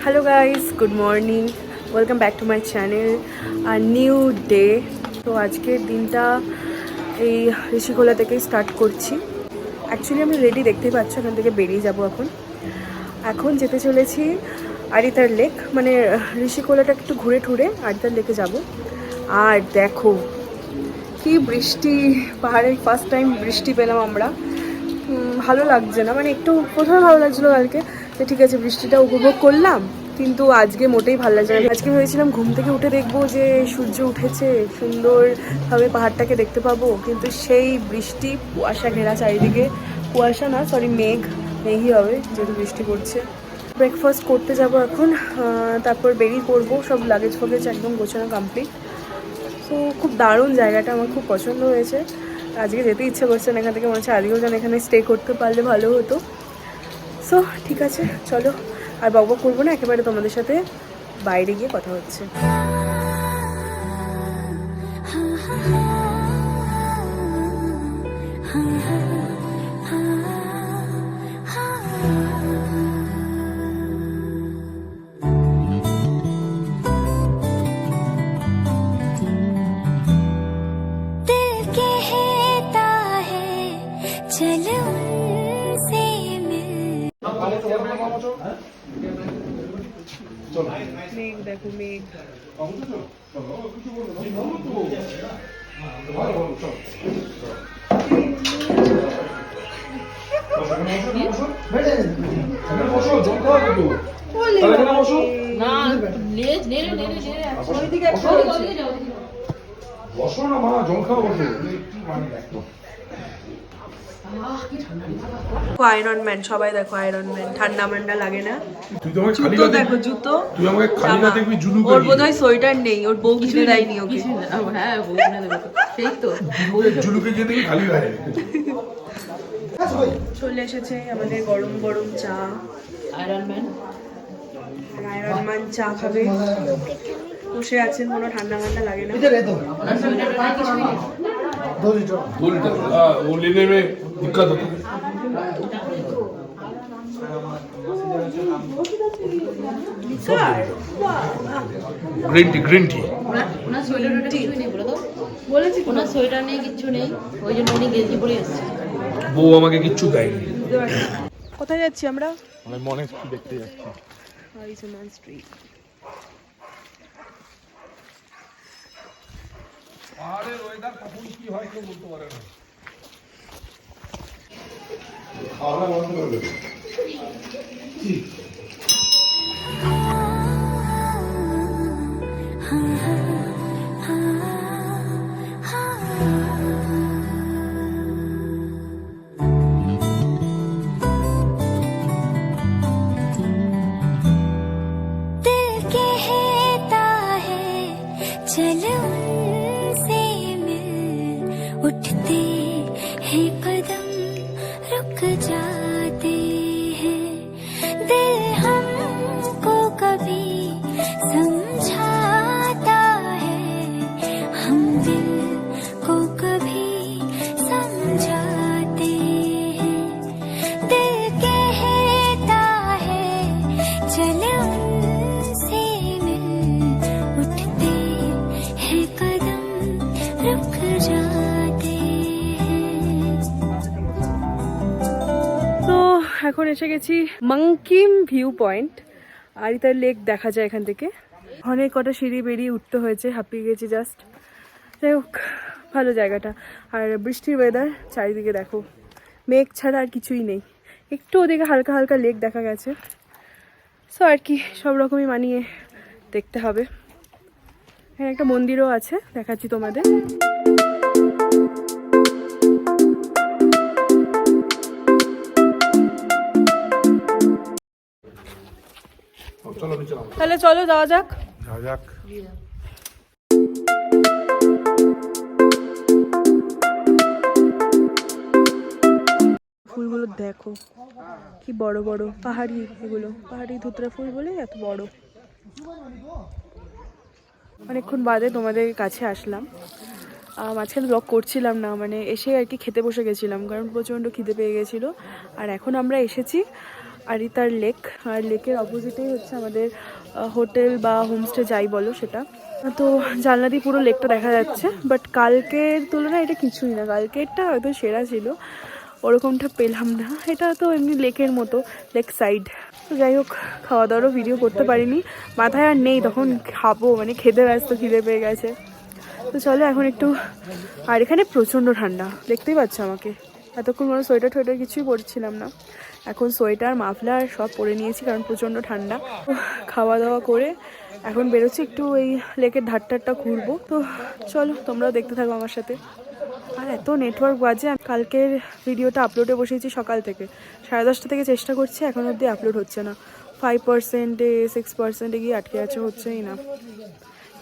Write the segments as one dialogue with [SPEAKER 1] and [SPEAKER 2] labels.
[SPEAKER 1] Hello guys, good morning. Welcome back to my channel. A new day. তো আজকের দিনটা এই ঋষিকোলা থেকেই স্টার্ট করছি। অ্যাকচুয়ালি আমি রেডি, দেখতেই পাচ্ছ, এখান থেকে বেরিয়ে যাব। এখন যেতে চলেছি আরিতার লেক, মানে ঋষিকোলাটা একটু ঘুরে ঠুরে আরিতার লেকে যাব। আর দেখো কি বৃষ্টি, পাহাড়ে ফার্স্ট টাইম বৃষ্টি পেলাম আমরা। ভালো লাগছে না, মানে একটু প্রথমে ভালো লাগছিলো কালকে, তো ঠিক আছে বৃষ্টিটা উপভোগ করলাম, কিন্তু আজকে মোটেই ভালো লাগছে না। আজকে ভেবেছিলাম ঘুম থেকে উঠে দেখবো যে সূর্য উঠেছে, সুন্দরভাবে পাহাড়টাকে দেখতে পাবো, কিন্তু সেই বৃষ্টি, কুয়াশা ঘেরা চারিদিকে। কুয়াশা না, সরি, মেঘই হবে যেহেতু বৃষ্টি পড়ছে। ব্রেকফাস্ট করতে যাব এখন, তারপর বেরিয়ে পড়বো। সব লাগেজ ফগেজ একদম গোছানো কমপ্লিট। তো খুব দারুণ জায়গাটা, আমার খুব পছন্দ হয়েছে। আজকে যেতে ইচ্ছে করছে না এখান থেকে, মনে হচ্ছে আজকেও যেন এখানে স্টে করতে পারলে ভালো হতো। সো ঠিক আছে, চলো আর বকবক করবো না, একেবারে তোমাদের সাথে বাইরে গিয়ে কথা হচ্ছে। মেঘ দেখো, মেঘ। আয়রন ম্যান, সবাই দেখো আয়রন ম্যান, ঠান্ডা মান্ডা লাগে না। জুতো দেখো, জুতো। ওর বোধহয় সোয়েটার নেই, ওর বউ কিনে দেয়নি ওকে। হ্যাঁ, বউ কিনে দেবে তো, সেই তো। চলে এসেছে আমাদের গরম গরম চা। আয়রন ম্যান চা খাবে, বসে আছেন, কোনো ঠান্ডা মান্ডা লাগে না।
[SPEAKER 2] वो लेने में दिक्कत होती है। গ্রিন টি
[SPEAKER 3] ওনার সোয়েটার কিছু নেই, বলে দাও। বলেছি ওনার সোয়েটার নেই, কিচ্ছু নেই, ওই জন্য উনি গেঞ্জি পরে এসেছে।
[SPEAKER 2] বউ আমাকে কিচ্ছু দেয়নি।
[SPEAKER 1] কোথায় যাচ্ছি আমরা?
[SPEAKER 2] আমি মনের স্ট্রিট দেখতে যাচ্ছি।
[SPEAKER 1] হরিজমান স্ট্রিট।
[SPEAKER 2] আরে ওয়েদার কখন কি হয় কেউ বলতে পারে না। খাওয়া বন্ধ করে দেবে।
[SPEAKER 4] उठते हैं कदम रुक जाते हैं, दिल हमको कभी समझाता है, हम दिल को कभी समझाते हैं, दिल कहता है चले उनसे मिल, उठते हैं कदम रुक जाते।
[SPEAKER 1] এখন এসে গেছি মাঙ্কিম ভিউ পয়েন্ট। আরিতার লেক দেখা যায় এখান থেকে। অনেক কটা সিঁড়ি বেরিয়ে উঠতে হয়েছে, হাঁপিয়ে গেছি জাস্ট। যাই হোক, ভালো জায়গাটা। আর বৃষ্টির ওয়েদার, চারিদিকে দেখো মেঘ ছাড়া আর কিছুই নেই। একটু ওদিকে হালকা হালকা লেক দেখা গেছে। সো আর কি, সব রকমই মানিয়ে দেখতে হবে। এখানে একটা মন্দিরও আছে, দেখাচ্ছি তোমাদের। তাহলে চলো যাওয়া যাক। ফুলগুলো দেখো কি বড় বড়, পাহাড়ি, এগুলো পাহাড়ি ধুতরা ফুল বলে এত বড়। অনেকক্ষণ বাদে তোমাদের কাছে আসলাম। মাঝখানে ব্লগ করছিলাম না, মানে এসে আর কি খেতে বসে গেছিলাম, কারণ প্রচণ্ড খিদে পেয়ে গেছিলো। আর এখন আমরা এসেছি আরিতার লেক, আর লেকের অপোজিটেই হচ্ছে আমাদের হোটেল বা হোমস্টে যাই বলো সেটা। তো জানলা দিয়ে পুরো লেকটা দেখা যাচ্ছে, বাট কালকের তুলনায় এটা কিছুই না, কালকেরটা হয়তো সেরা ছিল, ওরকমটা পেলাম না। এটা তো এমনি লেকের মতো, লেক সাইড। তো যাই হোক, খাওয়া দাওয়ারও ভিডিও করতে পারিনি, মাথায় আর নেই তখন খাবো, মানে খেতে ব্যস্ত, খিদে পেয়ে গেছে। তো চলো এখন একটু, আর এখানে প্রচণ্ড ঠান্ডা, দেখতেই পাচ্ছ আমাকে, এতক্ষণ কোনো সোয়েটার টোয়েটার কিছুই পরছিলাম না, এখন সোয়েটার মাফলার সব পরে নিয়েছি কারণ প্রচণ্ড ঠান্ডা। তো খাওয়া দাওয়া করে এখন বেরোচ্ছি, একটু এই লেকের ধারটা ঘুরবো। তো চলো তোমরাও দেখতে থাকো আমার সাথে। আর এত নেটওয়ার্ক বাজে, আমি কালকের ভিডিওটা আপলোডে বসিয়েছি সকাল থেকে, 10:30 থেকে চেষ্টা করছি, এখন অবধি আপলোড হচ্ছে না, 5%-এ 6%-এ গিয়ে আটকে আছে, হচ্ছেই না।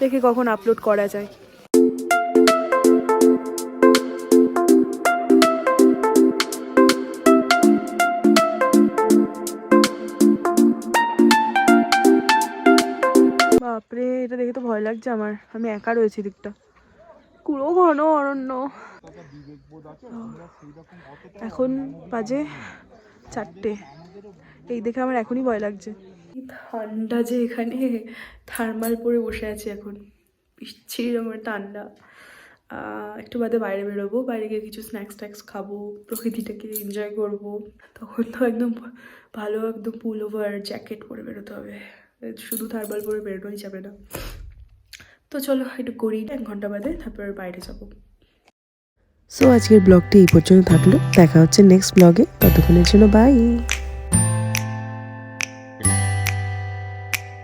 [SPEAKER 1] দেখি কখন আপলোড করা যায়। বাপরে, এটা দেখে তো ভয় লাগছে আমার, আমি একা রয়েছি দিকটা, পুরো ঘন অরণ্য। এখন বাজে 4টে, এই দেখে আমার এখনই ভয় লাগছে। ঠান্ডা যে এখানে, থার্মাল পরে বসে আছি এখন, বিচ্ছিরি রকমের ঠান্ডা। একটু বাদে বাইরে বেরোবো, বাইরে গিয়ে কিছু স্ন্যাক্স ট্যাক্স খাবো, প্রকৃতিটাকে এনজয় করবো। তখন তো একদম ভালো, একদম পুল ওভার জ্যাকেট পরে বেরোতে হবে, শুধু থার্মাল পরে বেরোনোই যাবে না। তো চলো একটু করি, 1 ঘন্টা বাদে তারপর বাইরে যাবো।
[SPEAKER 5] সো আজকের ব্লগটি এই পর্যন্ত থাকলো, দেখা হচ্ছে নেক্সট ব্লগে, ততক্ষণের জন্য বাই।